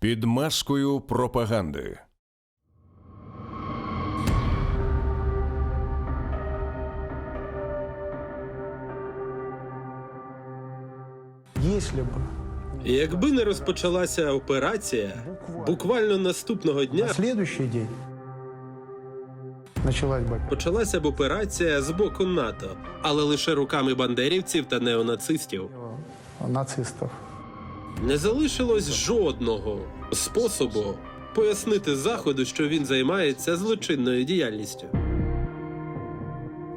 Під маскою пропаганди. Якби не розпочалася операція, буквально наступного дня На следующий день началась борьба. почалася б операція з боку НАТО, але лише руками бандерівців та неонацистів. Нацистов. Не залишилось жодного способу пояснити Заходу, що він займається злочинною діяльністю.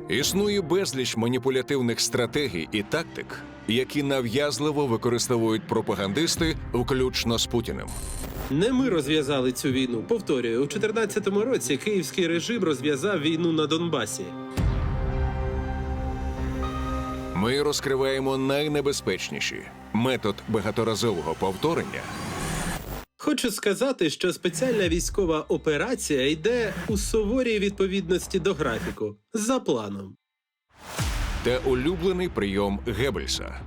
Існує безліч маніпулятивних стратегій і тактик, які нав'язливо використовують пропагандисти, включно з Путіним. Не ми розв'язали цю війну. Повторюю, у 2014 році київський режим розв'язав війну на Донбасі. Ми розкриваємо найнебезпечніші метод багаторазового повторення. Хочу сказати, що спеціальна військова операція йде у суворій відповідності до графіку, за планом. Та улюблений прийом Геббельса.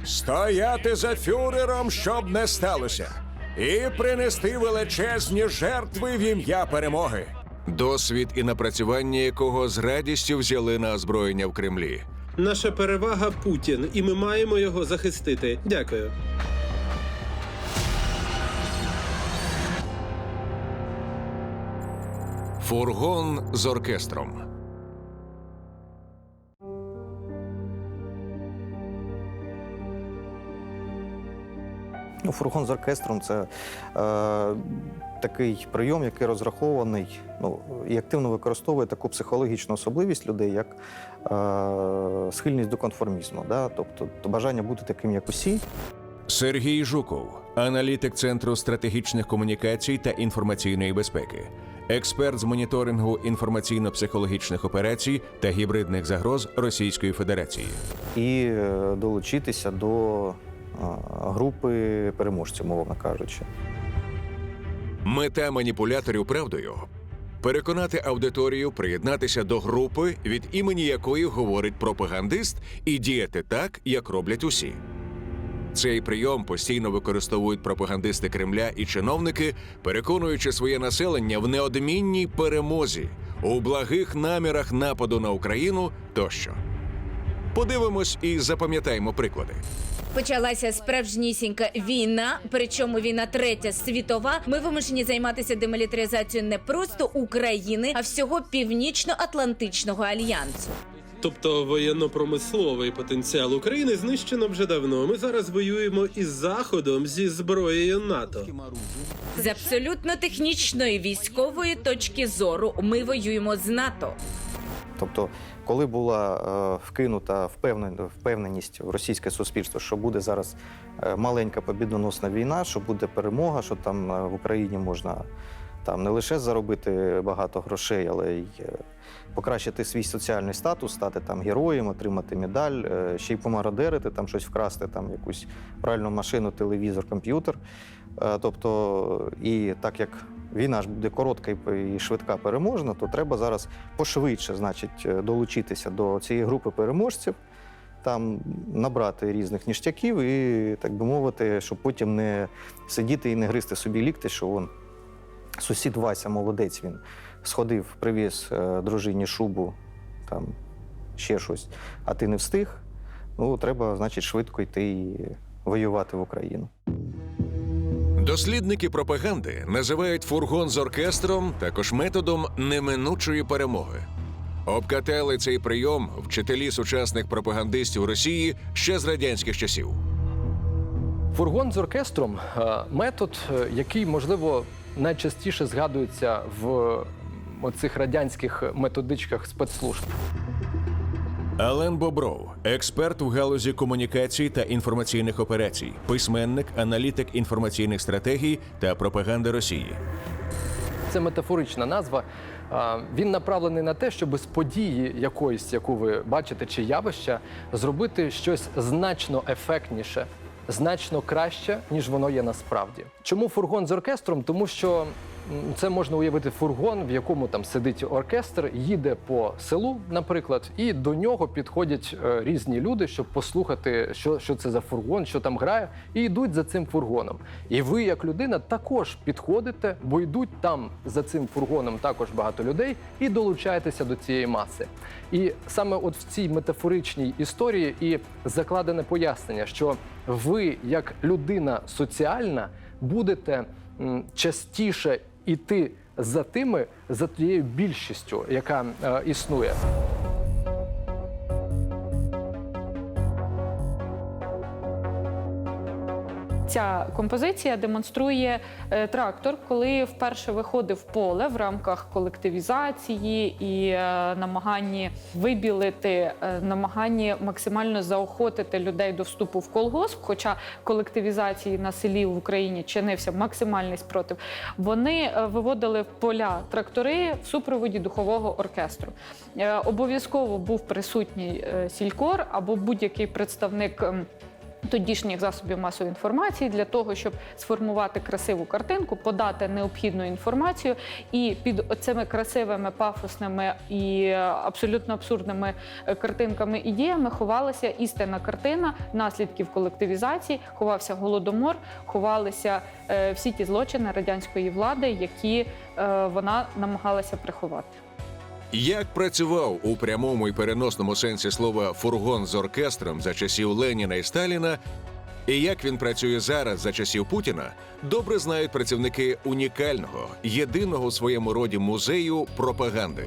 Стояти за фюрером, щоб не сталося. І принести величезні жертви в ім'я перемоги. Досвід і напрацювання якого з радістю взяли на озброєння в Кремлі. Наша перевага – Путін, і ми маємо його захистити. Дякую. Фургон з оркестром. Фургон з оркестром – це такий прийом, який розрахований і активно використовує таку психологічну особливість людей, як схильність до конформізму, тобто бажання бути таким, як усі. Сергій Жуков, аналітик Центру стратегічних комунікацій та інформаційної безпеки, експерт з моніторингу інформаційно-психологічних операцій та гібридних загроз Російської Федерації. І долучитися до групи переможців, мовно кажучи. Мета маніпуляторів правдою – переконати аудиторію приєднатися до групи, від імені якої говорить пропагандист, і діяти так, як роблять усі. Цей прийом постійно використовують пропагандисти Кремля і чиновники, переконуючи своє населення в неодмінній перемозі, у благих намірах нападу на Україну тощо. Подивимось і запам'ятаємо приклади. Почалася справжнісінька війна, причому війна третя світова. Ми вимушені займатися демілітаризацією не просто України, а всього Північно-Атлантичного альянсу. Тобто воєнно-промисловий потенціал України знищено вже давно. Ми зараз воюємо із Заходом зі зброєю НАТО. З абсолютно технічної військової точки зору ми воюємо з НАТО. Тобто, коли була вкинута впевненість в російське суспільство, що буде зараз маленька побідоносна війна, що буде перемога, що там в Україні можна не лише заробити багато грошей, але й покращити свій соціальний статус, стати героєм, отримати медаль, ще й помародерити, щось вкрасти, якусь пральну машину, телевізор, комп'ютер. Тобто, і так як війна ж буде коротка і швидка переможна, то треба зараз пошвидше, долучитися до цієї групи переможців, набрати різних ніштяків і, так би мовити, щоб потім не сидіти і не гризти собі лікти, що сусід Вася молодець, він сходив, привіз дружині шубу, ще щось, а ти не встиг, треба, швидко йти і воювати в Україну. Дослідники пропаганди називають фургон з оркестром також методом неминучої перемоги. Обкатали цей прийом вчителі сучасних пропагандистів Росії ще з радянських часів. Фургон з оркестром – метод, який, можливо, найчастіше згадується в оцих радянських методичках спецслужб. Ален Бобров – експерт в галузі комунікацій та інформаційних операцій, письменник, аналітик інформаційних стратегій та пропаганди Росії. Це метафорична назва. Він направлений на те, щоб з події якоїсь, яку ви бачите, чи явища, зробити щось значно ефектніше, значно краще, ніж воно є насправді. Чому фургон з оркестром? Тому що це можна уявити фургон, в якому там сидить оркестр, їде по селу, наприклад, і до нього підходять різні люди, щоб послухати, що це за фургон, що там грає, і йдуть за цим фургоном. І ви, як людина, також підходите, бо йдуть там за цим фургоном також багато людей, і долучаєтеся до цієї маси. І саме от в цій метафоричній історії і закладене пояснення, що ви, як людина соціальна, будете частіше йти за тією більшістю, яка існує. Ця композиція демонструє трактор, коли вперше виходив в поле в рамках колективізації і намаганні вибілити, намаганні максимально заохотити людей до вступу в колгосп, хоча колективізації на селі в Україні чинився максимальний спротив, вони виводили в поля трактори в супроводі духового оркестру. Обов'язково був присутній сількор або будь-який представник тодішніх засобів масової інформації для того, щоб сформувати красиву картинку, подати необхідну інформацію, і під цими красивими, пафосними і абсолютно абсурдними картинками і діями ховалася істинна картина наслідків колективізації, ховався Голодомор, ховалися всі ті злочини радянської влади, які вона намагалася приховати. Як працював у прямому і переносному сенсі слова фургон з оркестром за часів Леніна і Сталіна, і як він працює зараз за часів Путіна, добре знають працівники унікального, єдиного у своєму роді музею пропаганди.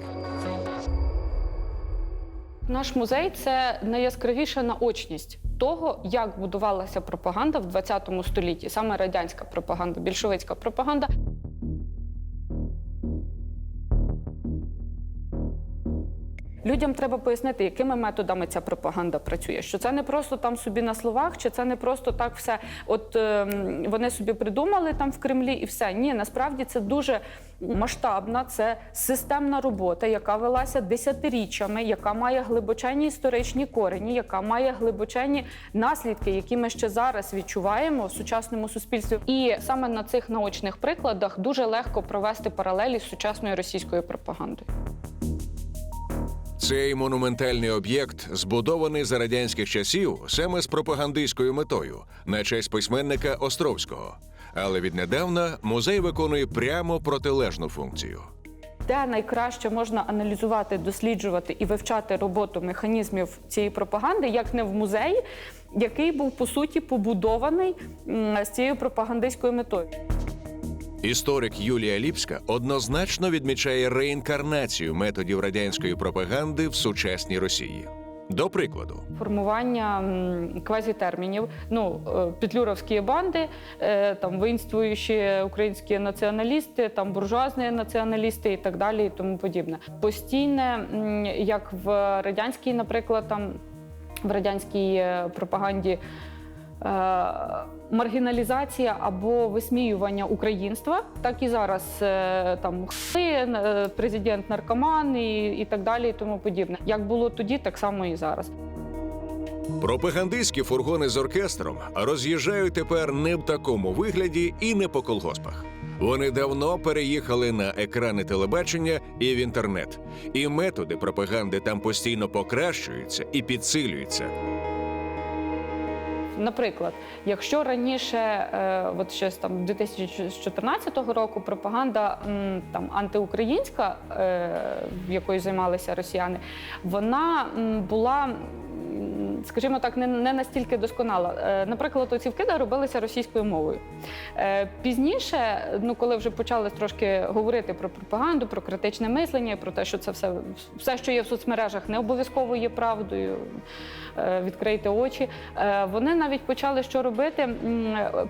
Наш музей – це найяскравіша наочність того, як будувалася пропаганда в ХХ столітті, саме радянська пропаганда, більшовицька пропаганда. Людям треба пояснити, якими методами ця пропаганда працює. Що це не просто там собі на словах, чи це не просто так все, от вони собі придумали там в Кремлі і все. Ні, насправді це дуже масштабна, це системна робота, яка велася десятиріччями, яка має глибоченні історичні корені, яка має глибоченні наслідки, які ми ще зараз відчуваємо в сучасному суспільстві. І саме на цих наочних прикладах дуже легко провести паралелі з сучасною російською пропагандою. Цей монументальний об'єкт збудований за радянських часів саме з пропагандистською метою на честь письменника Островського. Але віднедавна музей виконує прямо протилежну функцію. Де найкраще можна аналізувати, досліджувати і вивчати роботу механізмів цієї пропаганди, як не в музеї, який був, по суті, побудований з цією пропагандистською метою. Історик Юлія Ліпська однозначно відмічає реінкарнацію методів радянської пропаганди в сучасній Росії. До прикладу, формування квазітермінів, петлюровські банди, там воїнствуючі українські націоналісти, там буржуазні націоналісти і так далі, і тому подібне. Постійне, як в радянській, наприклад, там в радянській пропаганді, маргіналізація або висміювання українства, так і зараз там президент наркоман і так далі, і тому подібне. Як було тоді, так само і зараз. пропагандистські фургони з оркестром роз'їжджають тепер не в такому вигляді і не по колгоспах. Вони давно переїхали на екрани телебачення і в інтернет. І методи пропаганди там постійно покращуються і підсилюються. Наприклад, якщо раніше, от ще там 2014 року, пропаганда там антиукраїнська, якою займалися росіяни, вона була, скажімо так, не настільки досконала. Наприклад, оці вкиди робилися російською мовою. Пізніше, коли вже почали трошки говорити про пропаганду, про критичне мислення, про те, що це все, що є в соцмережах, не обов'язково є правдою, відкрийте очі, вони навіть почали що робити?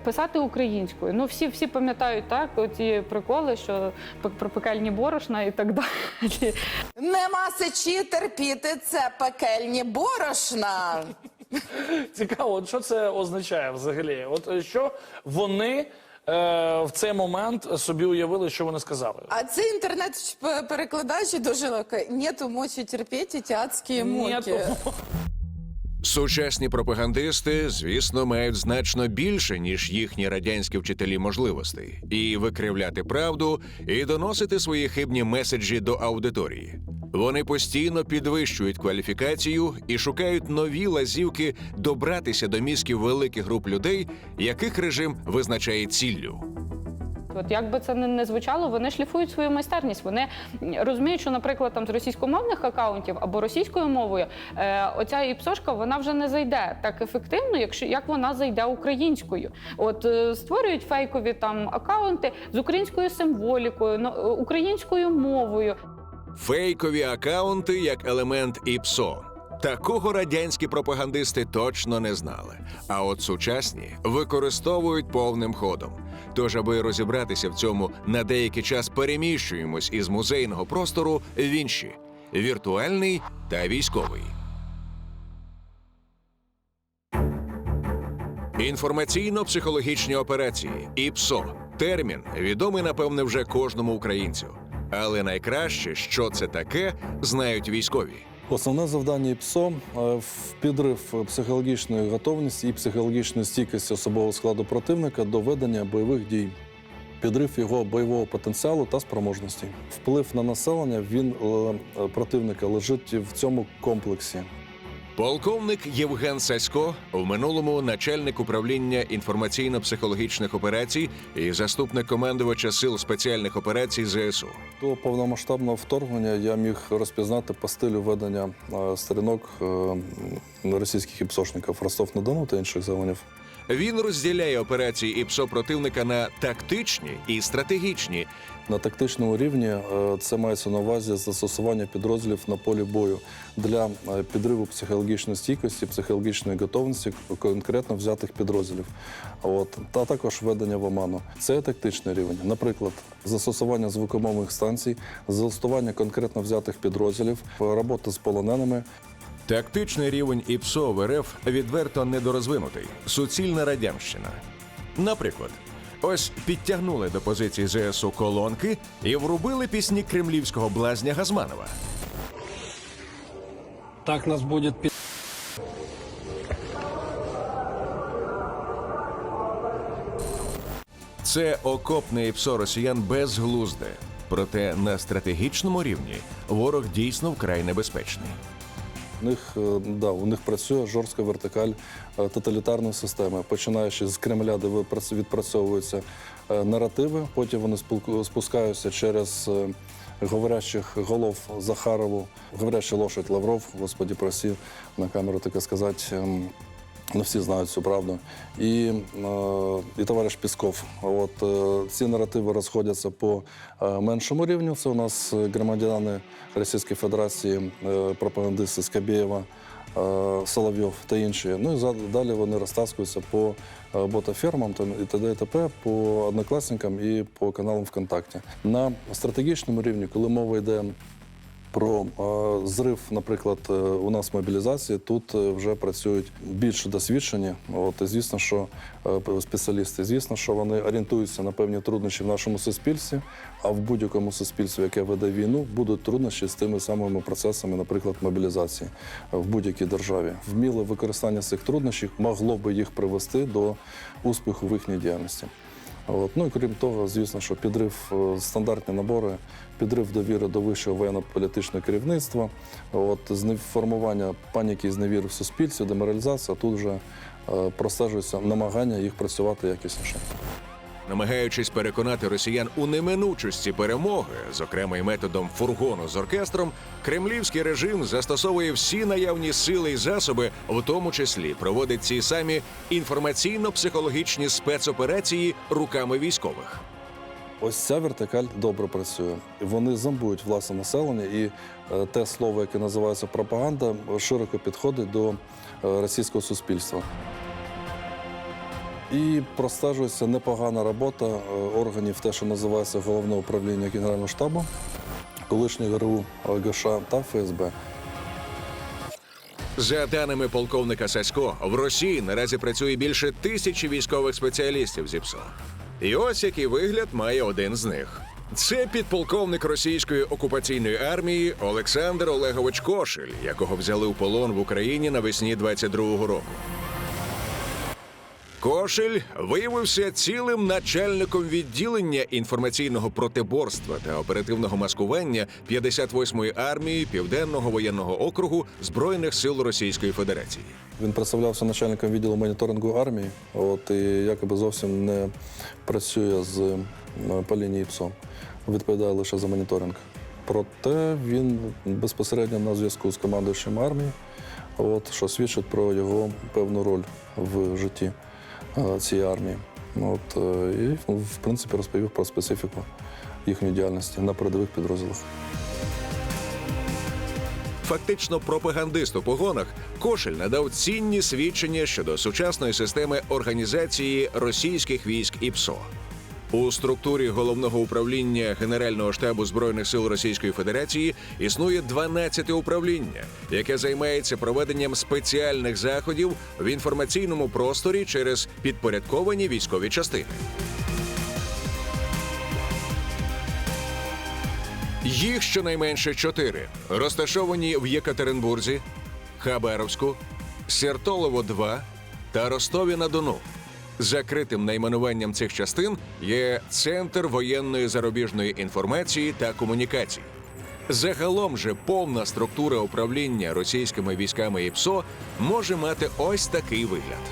Писати українською. Всі пам'ятають, так, оці приколи, що про пекельні борошна і так далі. Нема сечі терпіти, це пекельні борошна. Цікаво, що це означає взагалі? От що вони в цей момент собі уявили, що вони сказали? А це інтернет-перекладач дуже легко. Нету мочі терпіти ті адські муки. Сучасні пропагандисти, звісно, мають значно більше, ніж їхні радянські вчителі можливостей. І викривляти правду, і доносити свої хибні меседжі до аудиторії. Вони постійно підвищують кваліфікацію і шукають нові лазівки добратися до мізків великих груп людей, яких режим визначає ціллю. От як би це не звучало, вони шліфують свою майстерність. Вони розуміють, що, наприклад, там з російськомовних акаунтів або російською мовою оця іпсошка, вона вже не зайде так ефективно, як вона зайде українською. От створюють фейкові там акаунти з українською символікою, українською мовою. Фейкові акаунти як елемент ІПСО. Такого радянські пропагандисти точно не знали. А от сучасні використовують повним ходом. Тож, аби розібратися в цьому, на деякий час переміщуємось із музейного простору в інші – віртуальний та військовий. Інформаційно-психологічні операції – ІПСО. Термін відомий, напевне, вже кожному українцю. Але найкраще, що це таке, знають військові. Основне завдання ІПСО – в підрив психологічної готовності і психологічної стійкості особового складу противника до ведення бойових дій, підрив його бойового потенціалу та спроможності. Вплив на населення противника лежить в цьому комплексі. Полковник Євген Сасько, в минулому начальник управління інформаційно-психологічних операцій і заступник командувача Сил спеціальних операцій ЗСУ. До повномасштабного вторгнення я міг розпізнати по стилю ведення сторінок російських іпсошників Ростов-на-Дону та інших загонів. Він розділяє операції ІПСО противника на тактичні і стратегічні. На тактичному рівні це мається на увазі застосування підрозділів на полі бою для підриву психологічної стійкості, психологічної готовності конкретно взятих підрозділів. Та також введення в оману. Це тактичний рівень. Наприклад, застосування звукомовних станцій, застосування конкретно взятих підрозділів, робота з полоненими. Тактичний рівень ІПСО в РФ відверто недорозвинутий. Суцільна радянщина. Наприклад, ось підтягнули до позиції ЗСУ колонки і врубили пісні кремлівського блазня Газманова. Так нас буде пи***. Це окопне ІПСО росіян безглузде. Проте на стратегічному рівні ворог дійсно вкрай небезпечний. У них працює жорстка вертикаль тоталітарної системи, починаючи з Кремля, де відпрацьовуються наративи, потім вони спускаються через говорящих голов Захарову, говоряща лошадь Лавров, господи, прости, на камеру таке сказати, всі знають цю правду, і товариш Пісков. Ці наративи розходяться по меншому рівню. Це у нас громадяни Російської Федерації, пропагандисти Скабєєва, Соловйов та інші. І далі вони розтаскуються по ботафермам і т.д. і т.п., по однокласникам і по каналам ВКонтакті. На стратегічному рівні, коли мова йде про зрив, наприклад, у нас мобілізації, тут вже працюють більш досвідчені. Звісно, що спеціалісти, звісно, що вони орієнтуються на певні труднощі в нашому суспільстві, а в будь-якому суспільстві, яке веде війну, будуть труднощі з тими самими процесами, наприклад, мобілізації в будь-якій державі. Вміле використання цих труднощів могло би їх привести до успіху в їхній діяльності. І крім того, звісно, що підрив стандартні набори, підрив довіри до вищого воєнно-політичного керівництва, формування паніки і зневіри в суспільстві, деморалізація, тут вже простежується намагання їх працювати якісніше. Намагаючись переконати росіян у неминучості перемоги, зокрема й методом фургону з оркестром, кремлівський режим застосовує всі наявні сили і засоби, в тому числі проводить ці самі інформаційно-психологічні спецоперації руками військових. Ось ця вертикаль добре працює. Вони зомбують власне населення, і те слово, яке називається пропаганда, широко підходить до російського суспільства. І простежується непогана робота органів, те, що називається Головне управління Генерального штабу, колишнє ГРУ, ГШ та ФСБ. За даними полковника Сасько, в Росії наразі працює більше 1000 військових спеціалістів з ІПСО. І ось який вигляд має один з них. Це підполковник російської окупаційної армії Олександр Олегович Кошель, якого взяли в полон в Україні навесні 22-го року. Кошель виявився цілим начальником відділення інформаційного протиборства та оперативного маскування 58-ї армії Південного воєнного округу Збройних сил Російської Федерації. Він представлявся начальником відділу моніторингу армії, і якоби зовсім не працює по лінії ПСО, відповідає лише за моніторинг. Проте він безпосередньо на зв'язку з командуючим армії, що свідчить про його певну роль в житті цієї армії. І, в принципі, розповів про специфіку їхньої діяльності на передових підрозділах. Фактично пропагандист у погонах, Кошель надав цінні свідчення щодо сучасної системи організації російських військ і ПСО. У структурі Головного управління Генерального штабу Збройних сил Російської Федерації існує 12 управління, яке займається проведенням спеціальних заходів в інформаційному просторі через підпорядковані військові частини. Їх щонайменше 4, розташовані в Єкатеринбурзі, Хабаровську, Сертолово-2 та Ростові-на-Дону. Закритим найменуванням цих частин є Центр воєнної зарубіжної інформації та комунікацій. Загалом же повна структура управління російськими військами і ПСО може мати ось такий вигляд.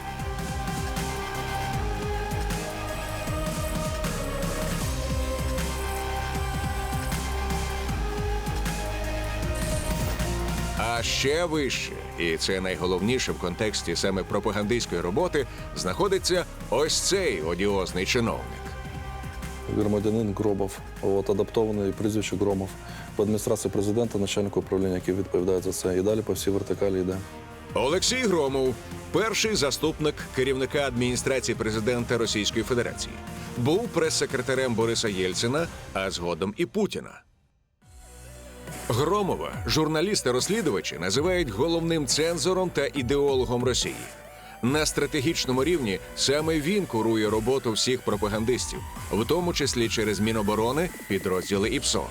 А ще вище, і це найголовніше в контексті саме пропагандистської роботи, знаходиться ось цей одіозний чиновник. Громадянин Гробов, адаптований прізвище Громов. В адміністрації президента начальник управління, який відповідає за це. І далі по всій вертикалі йде. Олексій Громов – перший заступник керівника адміністрації президента Російської Федерації. Був прес-секретарем Бориса Єльцина, а згодом і Путіна. Громова журналісти-розслідувачі називають головним цензором та ідеологом Росії. На стратегічному рівні саме він курує роботу всіх пропагандистів, в тому числі через Міноборони, підрозділи і ПСО.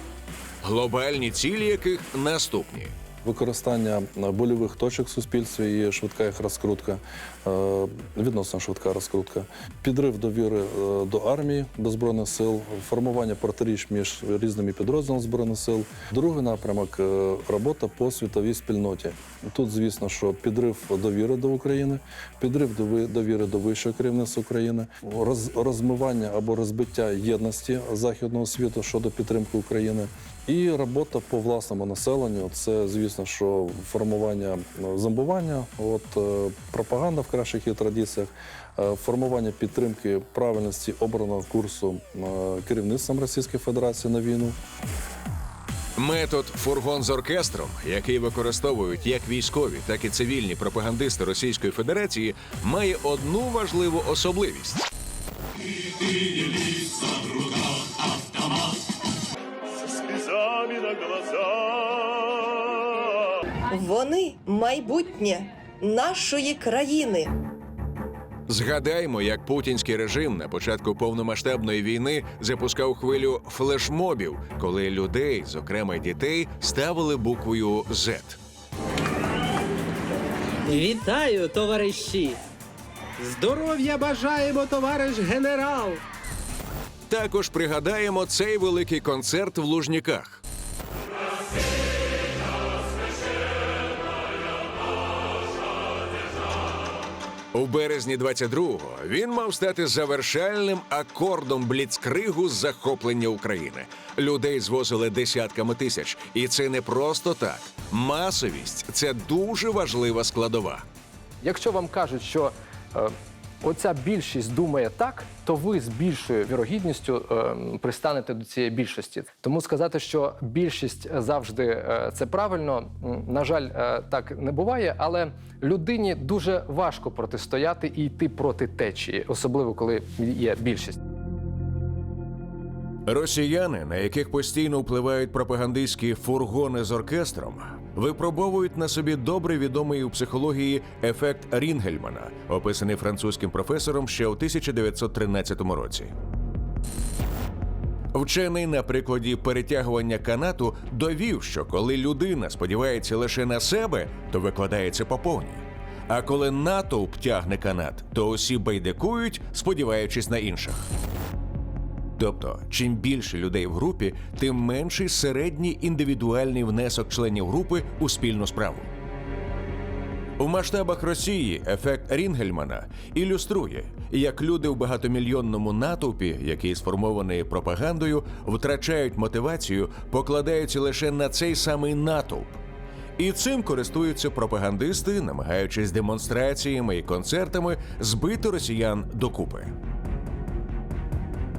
Глобальні цілі яких наступні. Використання больових точок в суспільстві і швидка їх розкрутка, відносно швидка розкрутка, підрив довіри до армії, до Збройних сил, формування протиріч між різними підрозділами Збройних сил. Другий напрямок – робота по світовій спільноті. Тут, звісно, що підрив довіри до України, підрив довіри до вищого керівництва України, розмивання або розбиття єдності західного світу щодо підтримки України. І робота по власному населенню – це, звісно, що формування зомбування, пропаганда в кращих її традиціях, формування підтримки правильності обраного курсу керівництвом Російської Федерації на війну. Метод «фургон з оркестром», який використовують як військові, так і цивільні пропагандисти Російської Федерації, має одну важливу особливість. Вони майбутнє нашої країни. Згадаймо, як путінський режим на початку повномасштабної війни запускав хвилю флешмобів, коли людей, зокрема дітей, ставили буквою «З». Вітаю, товариші! Здоров'я бажаємо, товариш генерал! Також пригадаємо цей великий концерт в Лужніках. У березні 22-го він мав стати завершальним акордом бліцкригу з захоплення України. Людей звозили десятками тисяч. І це не просто так. Масовість – це дуже важлива складова. Якщо вам кажуть, що оця більшість думає так, то ви з більшою вірогідністю пристанете до цієї більшості. Тому сказати, що більшість завжди це правильно, на жаль, так не буває, але людині дуже важко протистояти і йти проти течії, особливо коли є більшість. Росіяни, на яких постійно впливають пропагандистські фургони з оркестром, випробовують на собі добре відомий у психології ефект Рінгельмана, описаний французьким професором ще у 1913 році. Вчений на прикладі перетягування канату довів, що коли людина сподівається лише на себе, то викладається по повній. А коли натовп тягне канат, то усі байдикують, сподіваючись на інших. Тобто, чим більше людей в групі, тим менший середній індивідуальний внесок членів групи у спільну справу. У масштабах Росії ефект Рінгельмана ілюструє, як люди в багатомільйонному натовпі, який сформований пропагандою, втрачають мотивацію, покладаються лише на цей самий натовп. І цим користуються пропагандисти, намагаючись демонстраціями і концертами збити росіян докупи.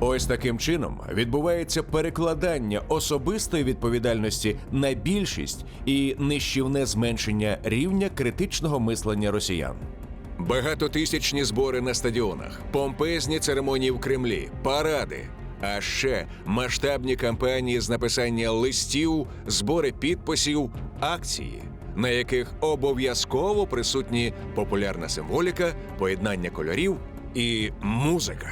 Ось таким чином відбувається перекладання особистої відповідальності на більшість і нищівне зменшення рівня критичного мислення росіян. Багатотисячні збори на стадіонах, помпезні церемонії в Кремлі, паради, а ще масштабні кампанії з написання листів, збори підписів, акції, на яких обов'язково присутні популярна символіка, поєднання кольорів і музика.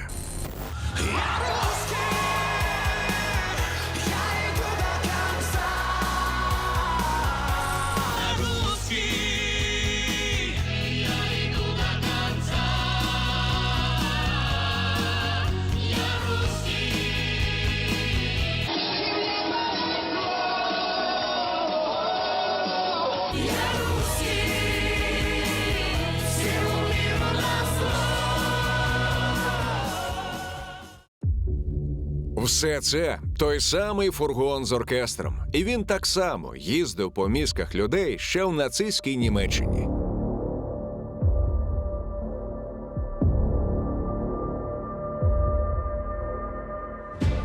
Все це той самий фургон з оркестром. І він так само їздив по мізках людей ще в нацистській Німеччині.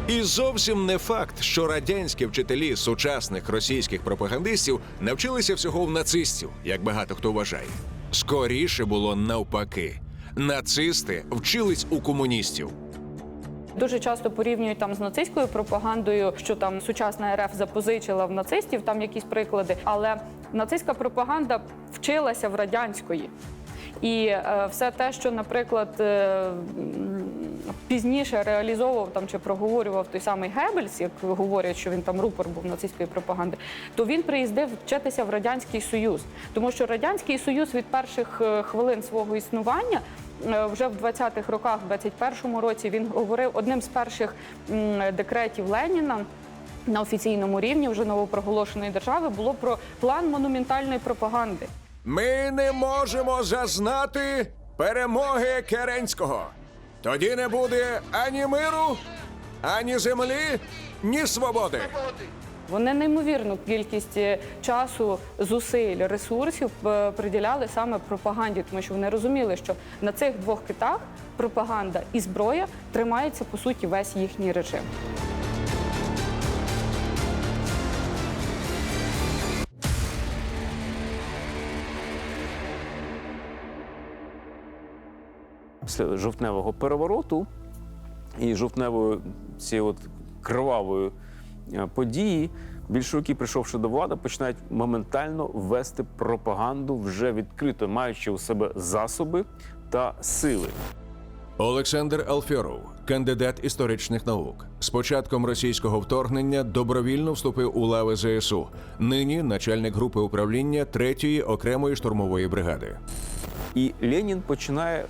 І зовсім не факт, що радянські вчителі сучасних російських пропагандистів навчилися всього в нацистів, як багато хто вважає. Скоріше було навпаки. Нацисти вчились у комуністів. Дуже часто порівнюють там з нацистською пропагандою, що там сучасна РФ запозичила в нацистів, там якісь приклади. Але нацистська пропаганда вчилася в радянської. І все те, що, наприклад, пізніше реалізовував там чи проговорював той самий Геббельс, як говорять, що він там рупор був нацистської пропаганди, то він приїздив вчитися в Радянський Союз. Тому що Радянський Союз від перших хвилин свого існування вже в 20-х роках, в 21-му році, він говорив одним з перших декретів Леніна на офіційному рівні вже новопроголошеної держави було про план монументальної пропаганди. Ми не можемо зазнати перемоги Керенського. Тоді не буде ані миру, ані землі, ні свободи. Вони неймовірну кількість часу, зусиль, ресурсів приділяли саме пропаганді, тому що вони розуміли, що на цих двох китах пропаганда і зброя тримається, по суті, весь їхній режим. Після жовтневого перевороту і жовтневої цієї от кривавої події більшовики, прийшовши до влади, починають моментально вести пропаганду вже відкрито, маючи у себе засоби та сили. Олександр Алферов, кандидат історичних наук. З початком російського вторгнення добровільно вступив у лави ЗСУ. Нині начальник групи управління 3-ї окремої штурмової бригади. І Ленін починає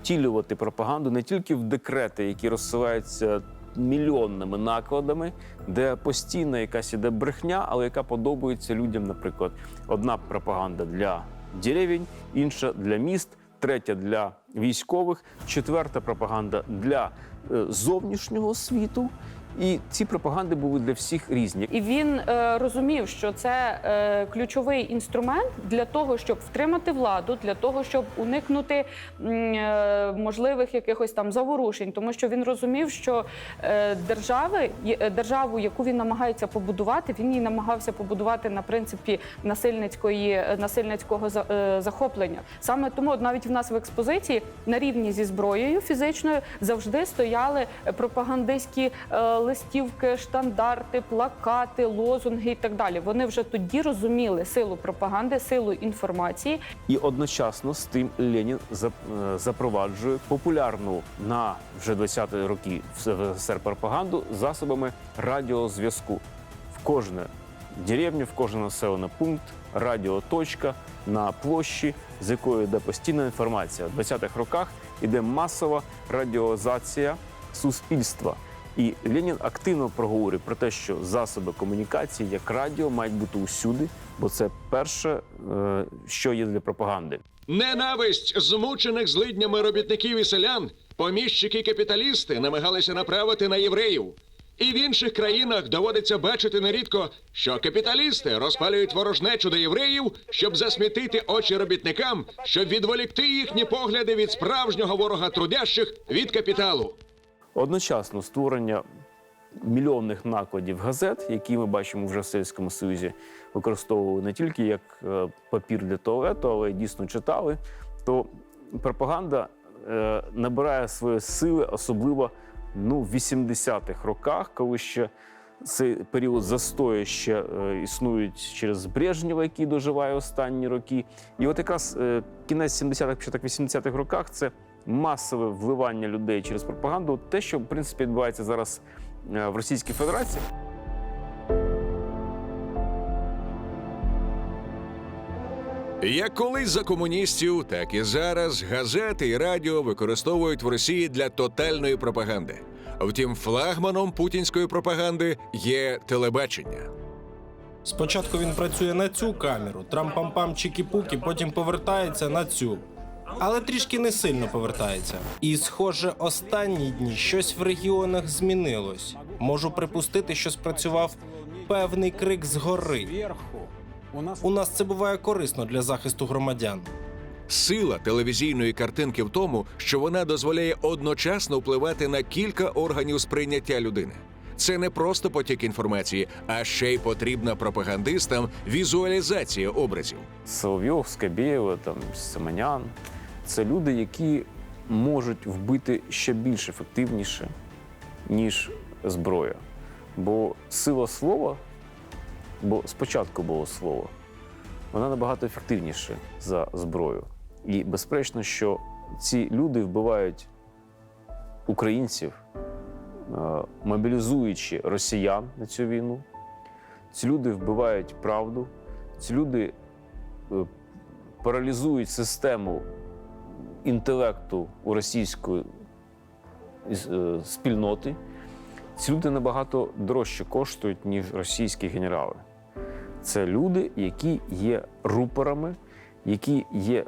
втілювати пропаганду не тільки в декрети, які розсилаються мільйонними накладами, де постійно якась іде брехня, але яка подобається людям, наприклад, одна пропаганда для деревень, інша для міст, третя для військових, четверта пропаганда для зовнішнього світу. І ці пропаганди були для всіх різні. І він розумів, що це ключовий інструмент для того, щоб втримати владу, для того, щоб уникнути можливих якихось там заворушень. Тому що він розумів, що державу, яку він намагається побудувати, він її намагався побудувати на принципі насильницького захоплення. Саме тому навіть в нас в експозиції на рівні зі зброєю фізичною завжди стояли пропагандистські листівки, штандарти, плакати, лозунги і так далі. Вони вже тоді розуміли силу пропаганди, силу інформації. І одночасно з тим Ленін запроваджує популярну на вже 20-ті роки в СССР пропаганду засобами радіозв'язку. В кожне деревню, в кожен населений пункт, радіоточка на площі, з якої йде постійна інформація. В 20-х роках йде масова радіозація суспільства. І Ленін активно проговорює про те, що засоби комунікації, як радіо, мають бути усюди, бо це перше, що є для пропаганди. Ненависть змучених злиднями робітників і селян поміщики і капіталісти намагалися направити на євреїв. І в інших країнах доводиться бачити нерідко, що капіталісти розпалюють ворожнечу до євреїв, щоб засмітити очі робітникам, щоб відволікти їхні погляди від справжнього ворога трудящих, від капіталу. Одночасно створення мільйонних накладів газет, які ми бачимо вже в Совєтському Союзі, використовували не тільки як папір для туалету, але й дійсно читали, то пропаганда набирає свої сили, особливо в 80-х роках, коли ще цей період застою ще існують через Брежнєва, який доживає останні роки. І от якраз кінець 70-х, початок 80-х роках – це масове вливання людей через пропаганду, те, що, в принципі, відбувається зараз в Російській Федерації. Як колись за комуністів, так і зараз газети і радіо використовують в Росії для тотальної пропаганди. Втім, флагманом путінської пропаганди є телебачення. Спочатку він працює на цю камеру, трам-пам-пам, чікі-пукі, потім повертається на цю. Але трішки не сильно повертається. І, схоже, останні дні щось в регіонах змінилось. Можу припустити, що спрацював певний крик згори. У нас це буває корисно для захисту громадян. Сила телевізійної картинки в тому, що вона дозволяє одночасно впливати на кілька органів сприйняття людини. Це не просто потік інформації, а ще й потрібна пропагандистам візуалізація образів. Соловйов, Скабєєва, Семенян – це люди, які можуть вбити ще більш ефективніше, ніж зброя. Бо сила слова, бо спочатку було слово, вона набагато ефективніша за зброю. І безперечно, що ці люди вбивають українців, мобілізуючи росіян на цю війну. Ці люди вбивають правду, ці люди паралізують систему інтелекту у російської спільноти. Ці люди набагато дорожче коштують, ніж російські генерали. Це люди, які є рупорами, які є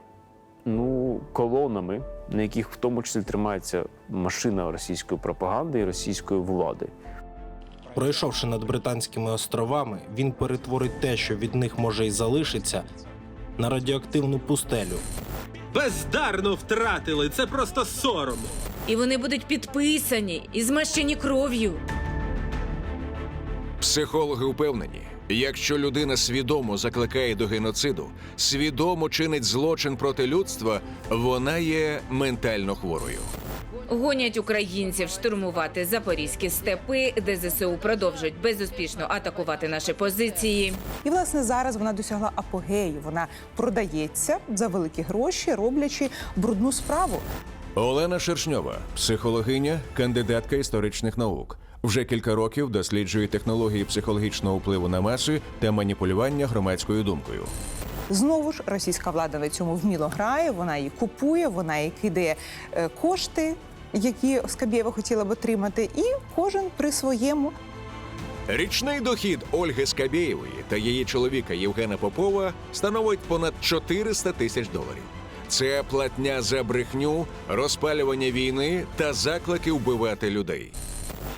колонами, на яких в тому числі тримається машина російської пропаганди і російської влади. Пройшовши над Британськими островами, він перетворить те, що від них може й залишиться, на радіоактивну пустелю. Бездарно втратили, це просто сором. І вони будуть підписані і змащені кров'ю. Психологи впевнені, якщо людина свідомо закликає до геноциду, свідомо чинить злочин проти людства, вона є ментально хворою. Гонять українців штурмувати запорізькі степи, де ЗСУ продовжують безуспішно атакувати наші позиції. І, власне, зараз вона досягла апогею. Вона продається за великі гроші, роблячи брудну справу. Олена Шершньова – психологиня, кандидатка історичних наук. Вже кілька років досліджує технології психологічного впливу на маси та маніпулювання громадською думкою. Знову ж, російська влада на цьому вміло грає, вона її купує, вона їй кидає кошти, які Скабєєва хотіла б отримати, і кожен при своєму. Річний дохід Ольги Скабєєвої та її чоловіка Євгена Попова становить понад $400 тисяч. Це платня за брехню, розпалювання війни та заклики вбивати людей.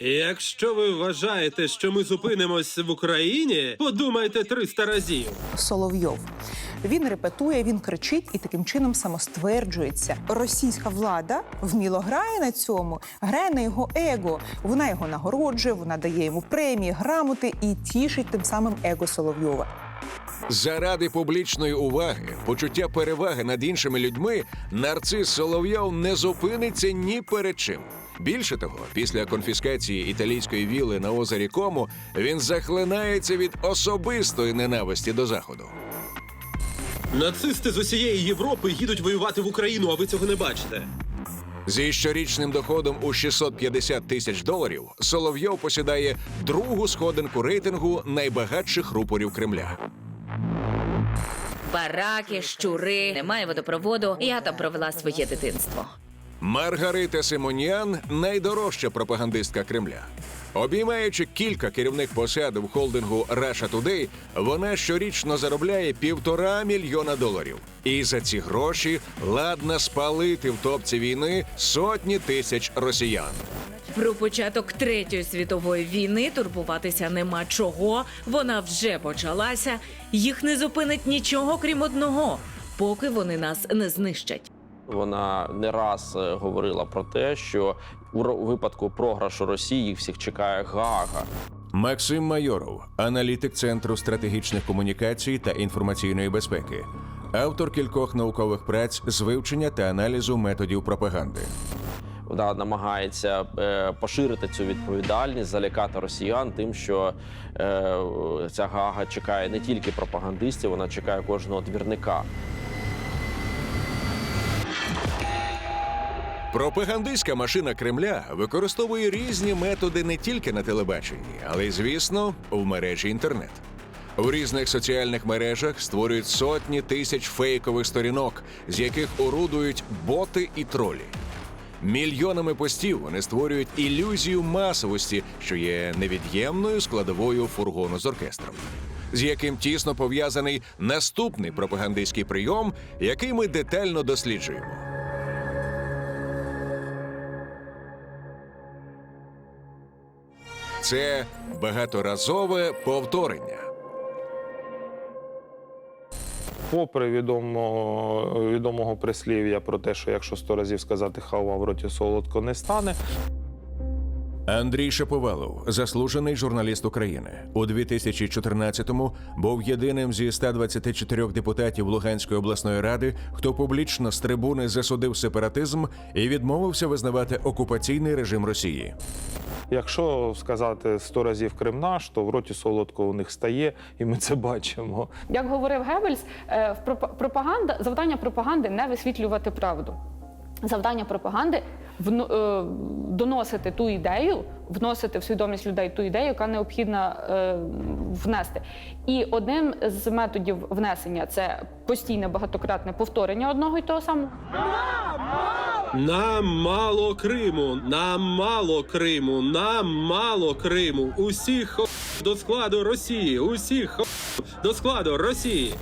Якщо ви вважаєте, що ми зупинимось в Україні, подумайте 300 разів. Соловйов. Він репетує, він кричить і таким чином самостверджується. Російська влада вміло грає на цьому, грає на його его. Вона його нагороджує, вона дає йому премії, грамоти і тішить тим самим его Соловйова. Заради публічної уваги, почуття переваги над іншими людьми, нарцис Соловйов не зупиниться ні перед чим. Більше того, після конфіскації італійської вілли на озері Кому він захлинається від особистої ненависті до Заходу. Нацисти з усієї Європи їдуть воювати в Україну, а ви цього не бачите. Зі щорічним доходом у $650 тисяч Соловйов посідає другу сходинку рейтингу найбагатших рупорів Кремля. Бараки, щури, немає водопроводу. Я там провела своє дитинство. Маргарита Симонян – найдорожча пропагандистка Кремля. Обіймаючи кілька керівних посад в холдингу Russia Today, вона щорічно заробляє $1,5 мільйона. І за ці гроші ладна спалити в топці війни сотні тисяч росіян. Про початок Третьої світової війни турбуватися нема чого. Вона вже почалася. Їх не зупинить нічого, крім одного, поки вони нас не знищать. Вона не раз говорила про те, що у випадку програшу Росії їх всіх чекає Гаага. Максим Майоров, аналітик Центру стратегічних комунікацій та інформаційної безпеки, автор кількох наукових праць з вивчення та аналізу методів пропаганди. Вона намагається поширити цю відповідальність, залякати росіян тим, що ця Гаага чекає не тільки пропагандистів, вона чекає кожного двірника. Пропагандистська машина Кремля використовує різні методи не тільки на телебаченні, але й, звісно, в мережі інтернет. У різних соціальних мережах створюють сотні тисяч фейкових сторінок, з яких орудують боти і тролі. Мільйонами постів вони створюють ілюзію масовості, що є невід'ємною складовою фургону з оркестром, з яким тісно пов'язаний наступний пропагандистський прийом, який ми детально досліджуємо. Це багаторазове повторення. Попри відомого прислів'я про те, що якщо 100 разів сказати «хава» в роті солодко не стане. Андрій Шаповалов, заслужений журналіст України. У 2014-му був єдиним зі 124 депутатів Луганської обласної ради, хто публічно з трибуни засудив сепаратизм і відмовився визнавати окупаційний режим Росії. Якщо сказати 100 разів Крим наш, то в роті солодко у них стає, і ми це бачимо. Як говорив Геббельс, завдання пропаганди – не висвітлювати правду. Завдання пропаганди доносити ту ідею, вносити в свідомість людей ту ідею, яка необхідно внести. І одним з методів внесення – це постійне багатократне повторення одного і того самого. Нам мало Криму, нам мало Криму, нам мало Криму. Усіх до складу Росії, усіх до складу Росії.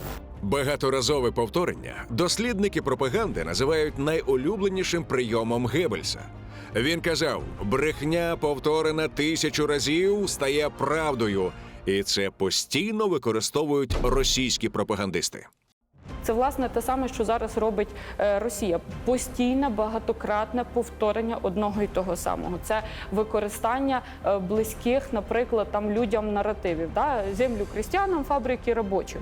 Багаторазове повторення дослідники пропаганди називають найулюбленішим прийомом Геббельса. Він казав, брехня, повторена 1000 разів, стає правдою. І це постійно використовують російські пропагандисти. Це, власне, те саме, що зараз робить Росія. Постійне багатократне повторення одного і того самого. Це використання близьких, наприклад, людям наративів. Землю крістянам, фабрики робочим.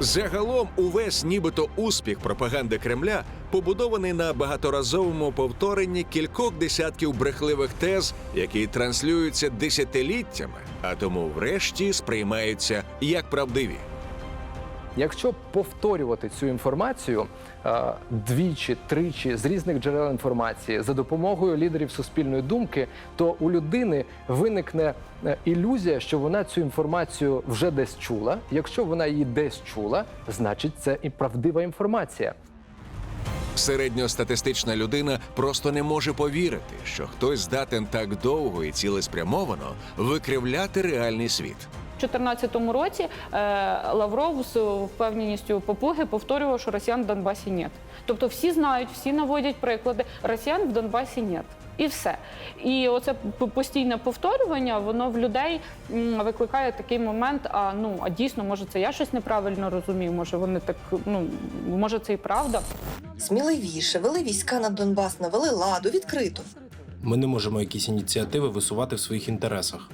Загалом увесь нібито успіх пропаганди Кремля побудований на багаторазовому повторенні кількох десятків брехливих тез, які транслюються десятиліттями, а тому врешті сприймаються як правдиві. Якщо повторювати цю інформацію двічі, тричі з різних джерел інформації за допомогою лідерів суспільної думки, то у людини виникне ілюзія, що вона цю інформацію вже десь чула. Якщо вона її десь чула, значить це і правдива інформація. Середньостатистична людина просто не може повірити, що хтось здатен так довго і цілеспрямовано викривляти реальний світ. У 2014 році Лавров з впевненістю папуги повторював, що росіян в Донбасі нет. Тобто всі знають, всі наводять приклади, росіян в Донбасі нет. І все. І оце постійне повторювання, воно в людей викликає такий момент, а дійсно, може це я щось неправильно розумію, може вони так, може це і правда. Сміливіше, вели війська на Донбас, навели ладу, відкрито. Ми не можемо якісь ініціативи висувати в своїх інтересах.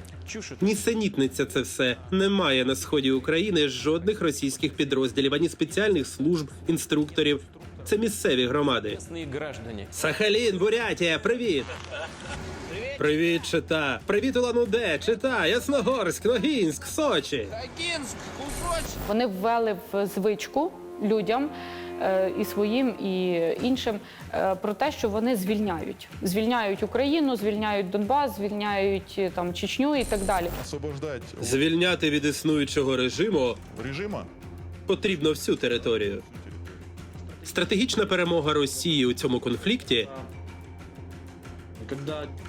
Нісенітниця це все. Немає на сході України жодних російських підрозділів, ані спеціальних служб, інструкторів. Це місцеві громади. Сахалін, Бурятія, привіт! Привіт, Чита! Привіт, Улан-Удэ, Чита, Ясногорськ, Ногінськ, Сочі! Вони ввели в звичку людям і своїм, і іншим про те, що вони звільняють. Звільняють Україну, звільняють Донбас, звільняють там Чечню і так далі. Звільняти від існуючого режиму потрібно всю територію. Стратегічна перемога Росії у цьому конфлікті –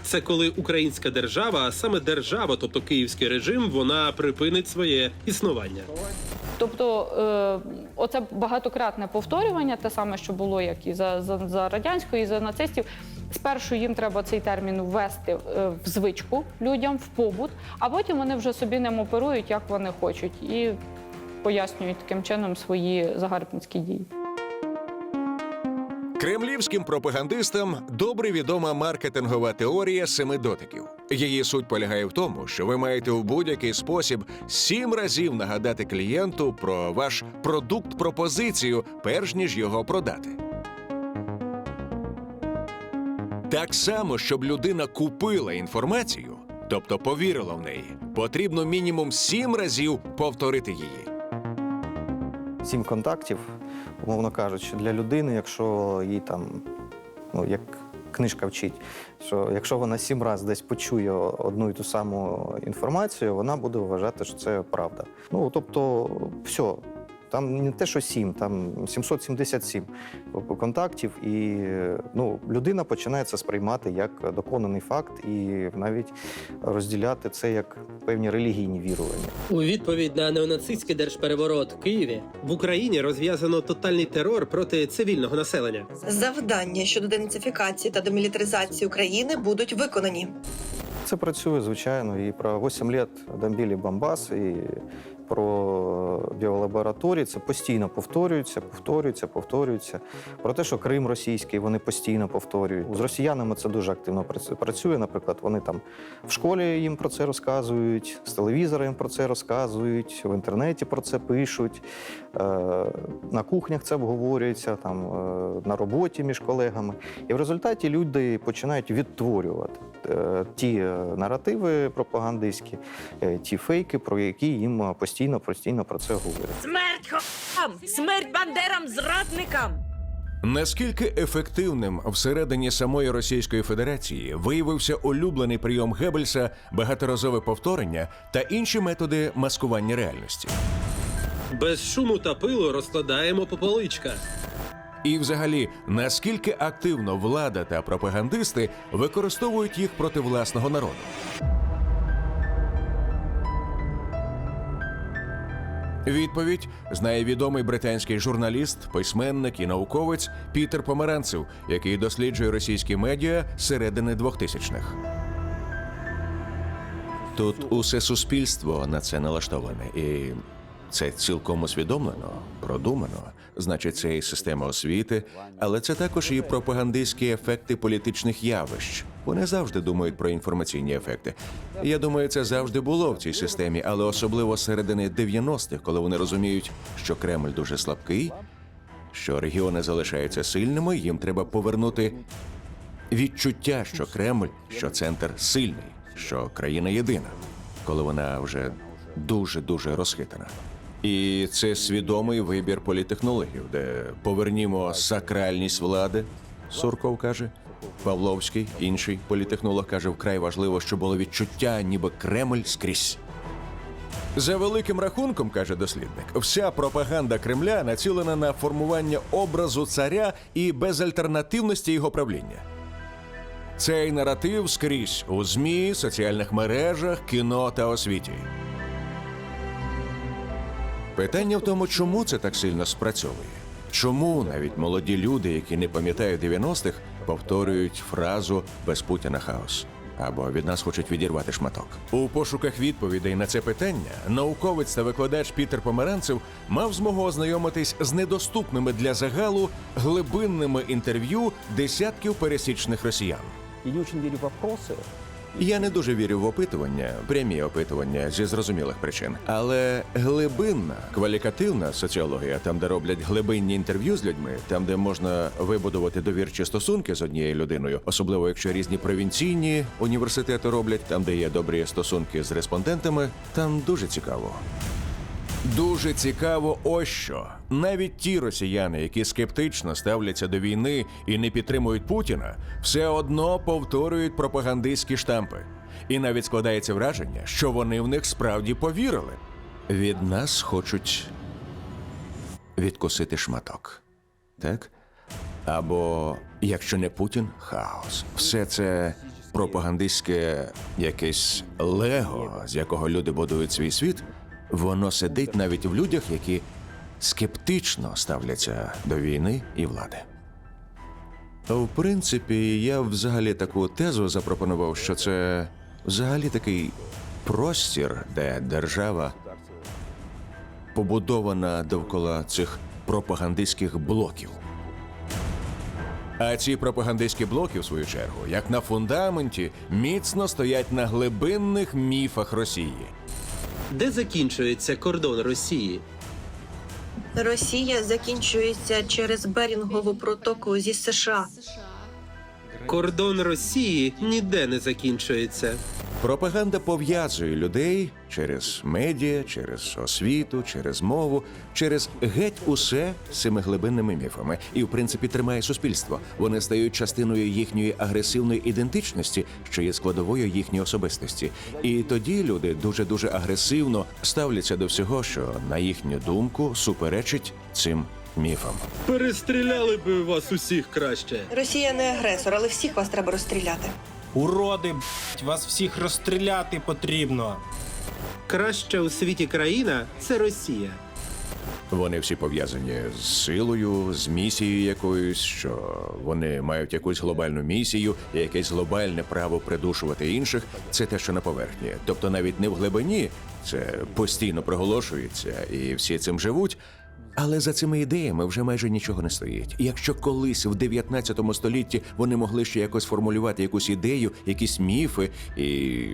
це коли українська держава, а саме держава, тобто київський режим, вона припинить своє існування. Тобто оце багатократне повторювання, те саме, що було як і за радянського, і за нацистів. Спершу їм треба цей термін ввести в звичку людям, в побут, а потім вони вже собі ним оперують, як вони хочуть, і пояснюють таким чином свої загарбницькі дії. Кремлівським пропагандистам добре відома маркетингова теорія 7 дотиків. Її суть полягає в тому, що ви маєте в будь-який спосіб 7 разів нагадати клієнту про ваш продукт-пропозицію, перш ніж його продати. Так само, щоб людина купила інформацію, тобто повірила в неї, потрібно мінімум 7 разів повторити її. 7 контактів, умовно кажучи, для людини, якщо їй там, як книжка вчить, що якщо вона 7 разів десь почує одну і ту саму інформацію, вона буде вважати, що це правда. Тобто, все. Там не те, що 7, там 777 контактів, і людина починає це сприймати як доконаний факт і навіть розділяти це як певні релігійні вірування. У відповідь на неонацистський держпереворот в Києві в Україні розв'язано тотальний терор проти цивільного населення. Завдання щодо денацифікації та демілітаризації України будуть виконані. Це працює, звичайно, і про 8 років бомбили Донбас, і про біолабораторії, це постійно повторюється. Про те, що Крим російський, вони постійно повторюють. З росіянами це дуже активно працює. Наприклад, вони там в школі їм про це розказують, з телевізора їм про це розказують, в інтернеті про це пишуть, на кухнях це обговорюється, там, на роботі між колегами. І в результаті люди починають відтворювати ті наративи пропагандистські, ті фейки, про які їм постійно про це говорять. Смерть хам! Смерть бандерам, зрадникам! Наскільки ефективним всередині самої Російської Федерації виявився улюблений прийом Геббельса, багаторазове повторення та інші методи маскування реальності? Без шуму та пилу розкладаємо по поличках. І взагалі, наскільки активно влада та пропагандисти використовують їх проти власного народу? Відповідь знає відомий британський журналіст, письменник і науковець Пітер Померанцев, який досліджує російські медіа середини 2000-х. Тут усе суспільство на це налаштоване, і це цілком усвідомлено, продумано. Значить, це і система освіти, але це також і пропагандистські ефекти політичних явищ. Вони завжди думають про інформаційні ефекти. Я думаю, це завжди було в цій системі, але особливо з середини 90-х, коли вони розуміють, що Кремль дуже слабкий, що регіони залишаються сильними, їм треба повернути відчуття, що Кремль, що центр сильний, що країна єдина, коли вона вже дуже-дуже розхитана. І це свідомий вибір політтехнологів, де повернімо сакральність влади, Сурков каже, Павловський, інший політтехнолог, каже, вкрай важливо, щоб було відчуття, ніби Кремль скрізь. За великим рахунком, каже дослідник, вся пропаганда Кремля націлена на формування образу царя і безальтернативності його правління. Цей наратив скрізь у ЗМІ, соціальних мережах, кіно та освіті. Питання в тому, чому це так сильно спрацьовує. Чому навіть молоді люди, які не пам'ятають 90-х, повторюють фразу «без Путіна хаос» або «від нас хочуть відірвати шматок». У пошуках відповідей на це питання науковець та викладач Пітер Померанцев мав змогу ознайомитись з недоступними для загалу глибинними інтерв'ю десятків пересічних росіян. Я не очень верю в вопросы, Я не дуже вірю в опитування, прямі опитування зі зрозумілих причин. Але глибинна, квалікативна соціологія, там, де роблять глибинні інтерв'ю з людьми, там, де можна вибудувати довірчі стосунки з однією людиною, особливо якщо різні провінційні університети роблять, там, де є добрі стосунки з респондентами, там дуже цікаво. Дуже цікаво ось що. Навіть ті росіяни, які скептично ставляться до війни і не підтримують Путіна, все одно повторюють пропагандистські штампи. І навіть складається враження, що вони в них справді повірили. Від нас хочуть відкусити шматок. Так? Або, якщо не Путін, хаос. Все це пропагандистське якесь лего, з якого люди будують свій світ, воно сидить навіть в людях, які скептично ставляться до війни і влади. В принципі, я взагалі таку тезу запропонував, що це взагалі такий простір, де держава побудована довкола цих пропагандистських блоків. А ці пропагандистські блоки, в свою чергу, як на фундаменті, міцно стоять на глибинних міфах Росії. Де закінчується кордон Росії? Росія закінчується через Берінгову протоку зі США. Кордон Росії ніде не закінчується. Пропаганда пов'язує людей через медіа, через освіту, через мову, через геть усе з цими глибинними міфами. І, в принципі, тримає суспільство. Вони стають частиною їхньої агресивної ідентичності, що є складовою їхньої особистості. І тоді люди дуже-дуже агресивно ставляться до всього, що, на їхню думку, суперечить цим міфам. Перестріляли би вас усіх краще. Росія не агресор, але всіх вас треба розстріляти. Уроди, вас всіх розстріляти потрібно. Краща у світі країна – це Росія. Вони всі пов'язані з силою, з місією якоюсь, що вони мають якусь глобальну місію, якесь глобальне право придушувати інших. Це те, що на поверхні. Тобто навіть не в глибині, це постійно проголошується, і всі цим живуть. Але за цими ідеями вже майже нічого не стоїть. І якщо колись в 19 столітті вони могли ще якось формулювати якусь ідею, якісь міфи і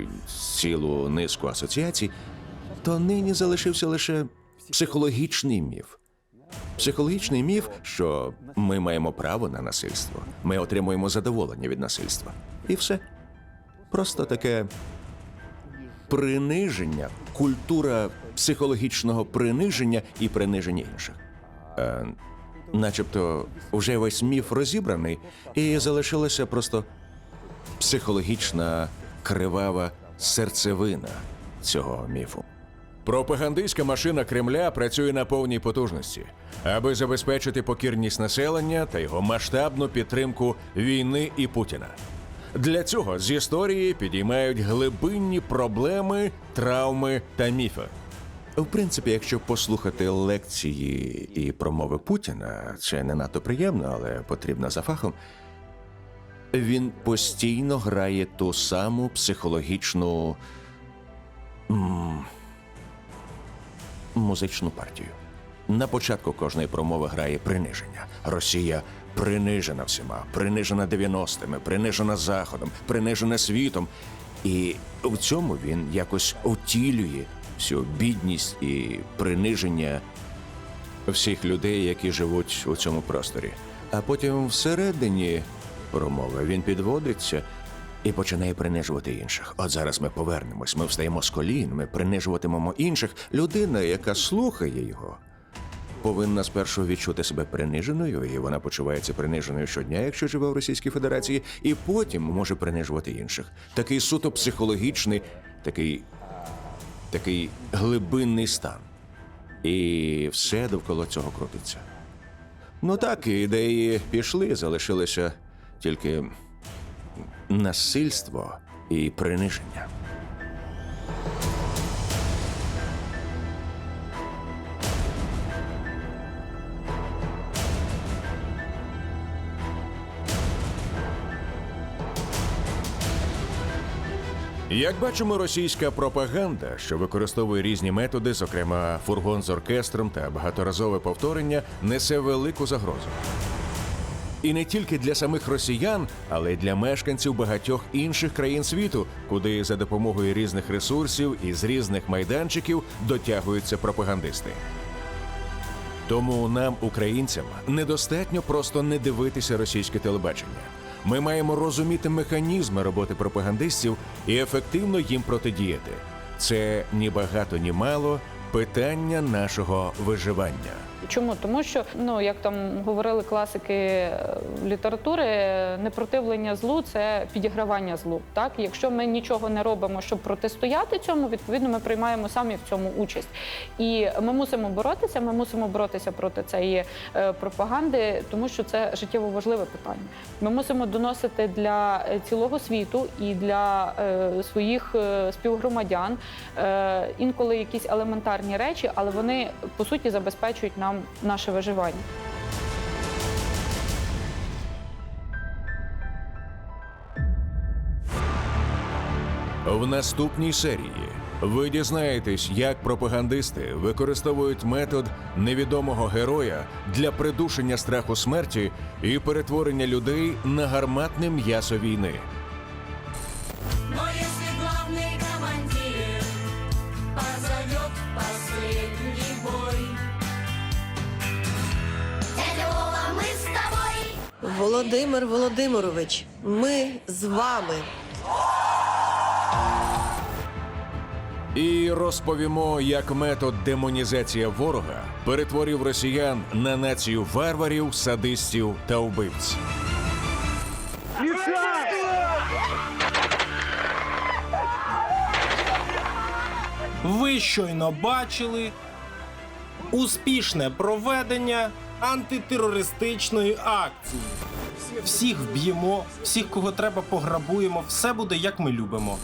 цілу низку асоціацій, то нині залишився лише психологічний міф. Психологічний міф, що ми маємо право на насильство, ми отримуємо задоволення від насильства. І все. Просто таке приниження, культура психологічного приниження і приниження інших. Начебто вже весь міф розібраний, і залишилася просто психологічна кривава серцевина цього міфу. Пропагандистська машина Кремля працює на повній потужності, аби забезпечити покірність населення та його масштабну підтримку війни і Путіна. Для цього з історії підіймають глибинні проблеми, травми та міфи. В принципі, якщо послухати лекції і промови Путіна, це не надто приємно, але потрібно за фахом, він постійно грає ту саму психологічну музичну партію. На початку кожної промови грає приниження. Росія принижена всіма, принижена 90-ми, принижена Заходом, принижена світом. І в цьому він якось втілює всю бідність і приниження всіх людей, які живуть у цьому просторі. А потім всередині промови він підводиться і починає принижувати інших. От зараз ми повернемось, ми встаємо з колін, ми принижуватимемо інших. Людина, яка слухає його, повинна спершу відчути себе приниженою, і вона почувається приниженою щодня, якщо живе в Російській Федерації, і потім може принижувати інших. Такий суто психологічний, такий глибинний стан. І все довкола цього крутиться. Ну так, ідеї пішли, залишилося тільки насильство і приниження. Як бачимо, російська пропаганда, що використовує різні методи, зокрема фургон з оркестром та багаторазове повторення, несе велику загрозу. І не тільки для самих росіян, але й для мешканців багатьох інших країн світу, куди за допомогою різних ресурсів і з різних майданчиків дотягуються пропагандисти. Тому нам, українцям, недостатньо просто не дивитися російське телебачення. Ми маємо розуміти механізми роботи пропагандистів і ефективно їм протидіяти. Це ні багато, ні мало питання нашого виживання. Чому? Тому що, як там говорили класики літератури, непротивлення злу – це підігравання злу. Так? Якщо ми нічого не робимо, щоб протистояти цьому, відповідно, ми приймаємо самі в цьому участь. І ми мусимо боротися проти цієї пропаганди, тому що це життєво важливе питання. Ми мусимо доносити для цілого світу і для своїх співгромадян інколи якісь елементарні речі, але вони, по суті, забезпечують нам наше виживання. В наступній серії ви дізнаєтесь, як пропагандисти використовують метод невідомого героя для придушення страху смерті і перетворення людей на гарматне м'ясо війни. Володимир Володимирович, ми з вами. І розповімо, як метод демонізація ворога перетворив росіян на націю варварів, садистів та вбивць. Ви щойно бачили успішне проведення антитерористичної акції. Всіх вб'ємо, всіх, кого треба, пограбуємо, все буде, як ми любимо.